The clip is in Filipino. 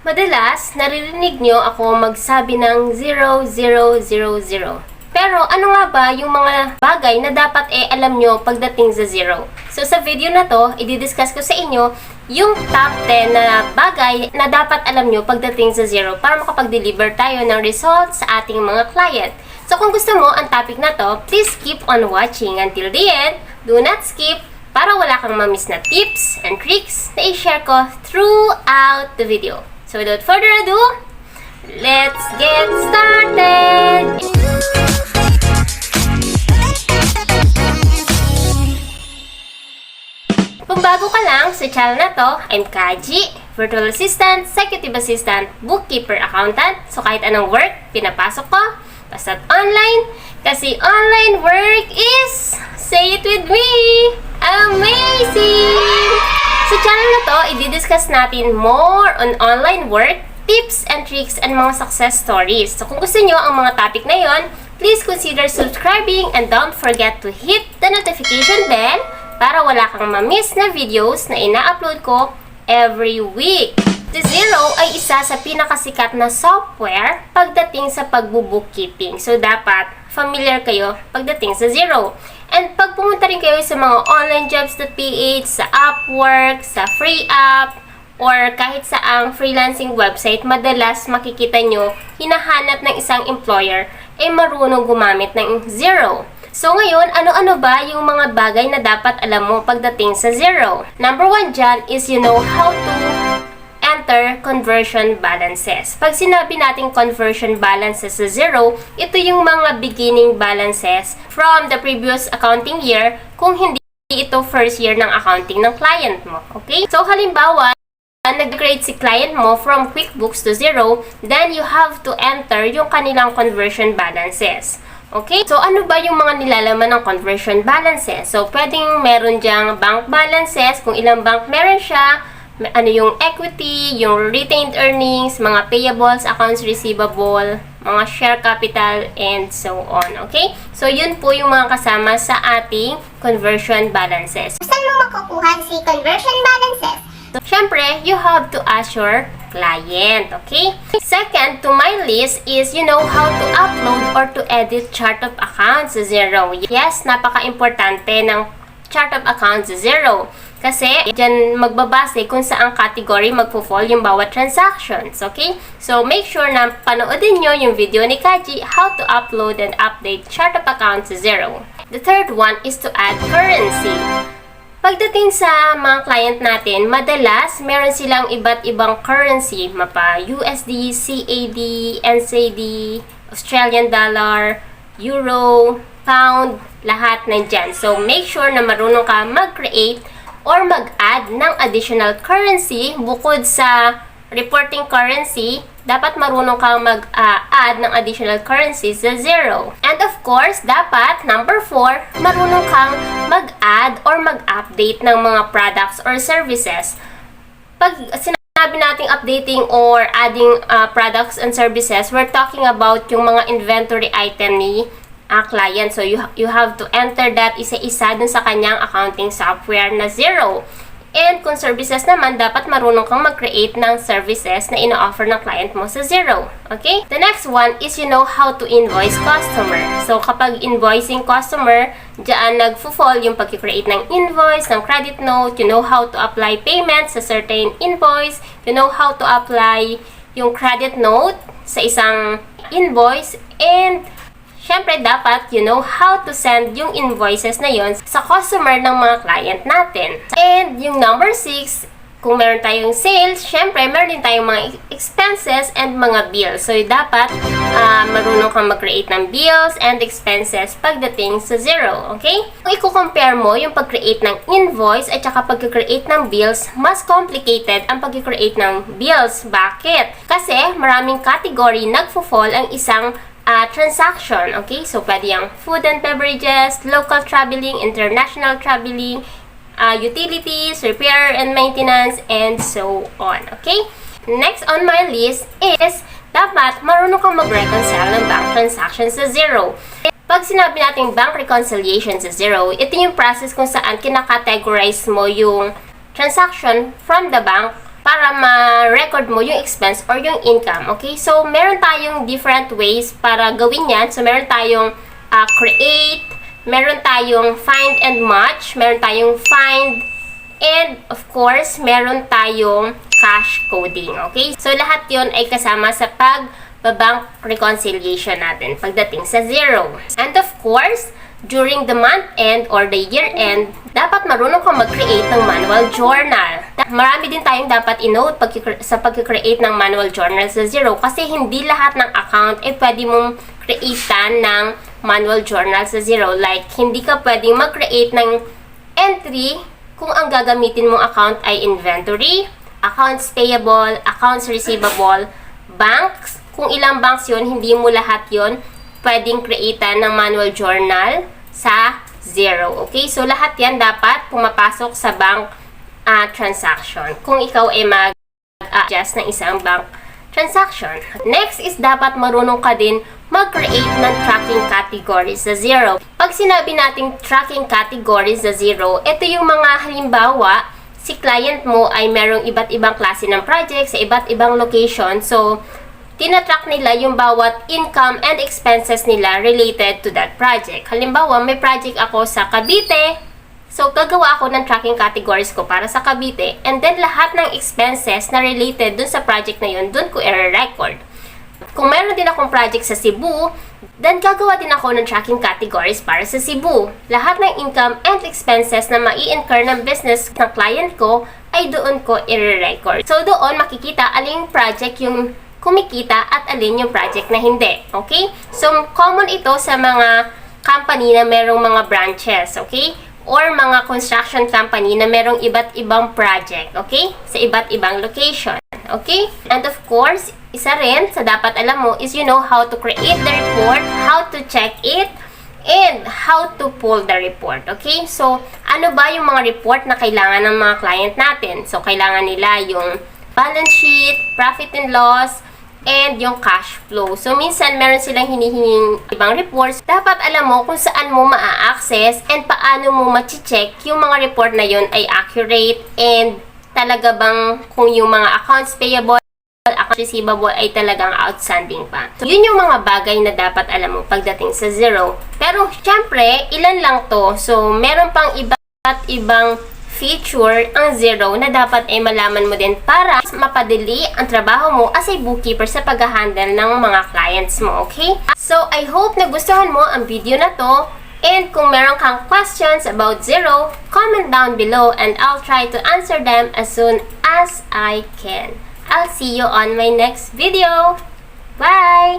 Madalas, naririnig nyo ako magsabi ng 0, 0, 0, 0. Pero ano nga ba yung mga bagay na dapat alam nyo pagdating sa 0? So sa video na to, i-discuss ko sa inyo yung top 10 na bagay na dapat alam nyo pagdating sa 0 para makapag-deliver tayo ng results sa ating mga client. So kung gusto mo ang topic na to, please keep on watching until the end. Do not skip para wala kang mamiss na tips and tricks na i-share ko throughout the video. So without further ado, let's get started! Kung bago ka lang sa channel na to, I'm Kajea, Virtual Assistant, Executive Assistant, Bookkeeper, Accountant. So kahit anong work, pinapasok ko, basta't online, kasi online work is, say it with me, amazing! Sa channel na to, i-discuss natin more on online work, tips and tricks, and mga success stories. So kung gusto nyo ang mga topic na yon, please consider subscribing and don't forget to hit the notification bell para wala kang ma-miss na videos na ina-upload ko every week. Xero ay isa sa pinakasikat na software pagdating sa pagbo-bookkeeping. So dapat familiar kayo pagdating sa Xero. And pag pumunta rin kayo sa mga onlinejobs.ph, sa Upwork, sa FreeUp, or kahit saang freelancing website, madalas makikita nyo hinahanap ng isang employer ay marunong gumamit ng Xero. So ngayon, ano-ano ba yung mga bagay na dapat alam mo pagdating sa Xero? Number 1 dyan is you know how to enter conversion balances. Pag sinabi natin conversion balances sa Xero, ito yung mga beginning balances from the previous accounting year kung hindi ito first year ng accounting ng client mo. Okay? So halimbawa, nag-create si client mo from QuickBooks to Xero, then you have to enter yung kanilang conversion balances. Okay? So, ano ba yung mga nilalaman ng conversion balances? So, pwedeng meron dyang bank balances, kung ilang bank meron siya, ano yung equity, yung retained earnings, mga payables, accounts receivable, mga share capital, and so on. Okay? So, yun po yung mga kasama sa ating conversion balances. Saan mo makukuha si conversion balances? So, syempre, you have to ask your client, okay? Second to my list is you know how to upload or to edit chart of accounts sa Xero. Yes, napaka-importante ng chart of accounts sa Xero. Kasi, dyan magbabase kung saang category magpo-fall yung bawat transactions, okay? So, make sure na panoodin nyo yung video ni Kajea how to upload and update chart of accounts sa Xero. The third one is to add currency. Pagdating sa mga client natin, madalas meron silang iba't ibang currency, mapa USD, CAD, NCD, Australian dollar, Euro, Pound, lahat nandyan. So, make sure na marunong ka mag-create or mag-add ng additional currency bukod sa reporting currency. Dapat marunong kang mag-add ng additional currency sa Xero. And of course, dapat, number 4, marunong kang mag-add or mag-update ng mga products or services. Pag sinabi nating updating or adding products and services, we're talking about yung mga inventory item ni client. So, you have to enter that isa-isa dun sa kanyang accounting software na Xero. And kung services naman, dapat marunong kang mag-create ng services na ina-offer ng client mo sa Xero. Okay? The next one is you know how to invoice customer. So, kapag invoicing customer, dyan nagfo-fall yung pag-create ng invoice, ng credit note, you know how to apply payments sa certain invoice, you know how to apply yung credit note sa isang invoice, and syempre, dapat you know how to send yung invoices na yon sa customer ng mga client natin. And yung number 6, kung meron tayong sales, syempre, meron din tayong mga expenses and mga bills. So, dapat marunong kang mag-create ng bills and expenses pagdating sa Xero. Okay? Kung i-compare mo yung pag-create ng invoice at saka pag-create ng bills, mas complicated ang pag-create ng bills. Bakit? Kasi maraming category nagfo-fall ang isang transaction, okay? So, pwede yung food and beverages, local traveling, international traveling, utilities, repair and maintenance, and so on, okay? Next on my list is dapat marunong kang mag-reconcile ng bank transactions sa Xero. Pag sinabi natin bank reconciliation sa Xero, ito yung process kung saan kinakategorize mo yung transaction from the bank para ma-record mo yung expense or yung income. Okay? So, meron tayong different ways para gawin yan. So, meron tayong create, meron tayong find and match, meron tayong find, and of course, meron tayong cash coding. Okay? So, lahat yon ay kasama sa pag-bank reconciliation natin pagdating sa Xero. And of course, during the month end or the year end, dapat marunong kang mag-create ng manual journal. Marami din tayong dapat i-note sa pag-create ng manual journal sa Xero kasi hindi lahat ng account ay pwede mong createan ng manual journal sa Xero. Like, hindi ka pwedeng mag-create ng entry kung ang gagamitin mong account ay inventory, accounts payable, accounts receivable, banks. Kung ilang banks yon, hindi mo lahat yon pwedeng createan ng manual journal sa Xero. Okay? So, lahat yan dapat pumapasok sa bank transaction. Kung ikaw ay mag-adjust ng isang bank transaction. Next is dapat marunong ka din mag-create ng tracking categories sa Xero. Pag sinabi nating tracking categories sa Xero, ito yung mga halimbawa, si client mo ay merong iba't ibang klase ng project sa iba't ibang location. So, tinatrack nila yung bawat income and expenses nila related to that project. Halimbawa, may project ako sa Cavite. So, gagawa ako ng tracking categories ko para sa Cavite. And then, lahat ng expenses na related dun sa project na yun, dun ko i-record. Kung meron din akong project sa Cebu, then gagawa din ako ng tracking categories para sa Cebu. Lahat ng income and expenses na mai-incur ng business ng client ko, ay doon ko i-record. So, doon makikita aling project yung kumikita at alin yung project na hindi. Okay? So, common ito sa mga company na merong mga branches. Okay? Or mga construction company na merong iba't ibang project. Okay? Sa iba't ibang location. Okay? And of course, isa rin sa dapat alam mo is you know how to create the report, how to check it, and how to pull the report. Okay? So, ano ba yung mga report na kailangan ng mga client natin? So, kailangan nila yung balance sheet, profit and loss, and yung cash flow. So, minsan meron silang hinihinging ibang reports. Dapat alam mo kung saan mo maa-access and paano mo ma-check yung mga report na yun ay accurate and talaga bang kung yung mga accounts payable, accounts receivable ay talagang outstanding pa. So, yun yung mga bagay na dapat alam mo pagdating sa Xero. Pero, syempre, ilan lang to. So, meron pang iba't ibang feature ang Xero na dapat ay malaman mo din para mapadali ang trabaho mo as a bookkeeper sa pag-handle ng mga clients mo, okay? So, I hope nagustuhan mo ang video na to, and kung meron kang questions about Xero, comment down below and I'll try to answer them as soon as I can. I'll see you on my next video. Bye!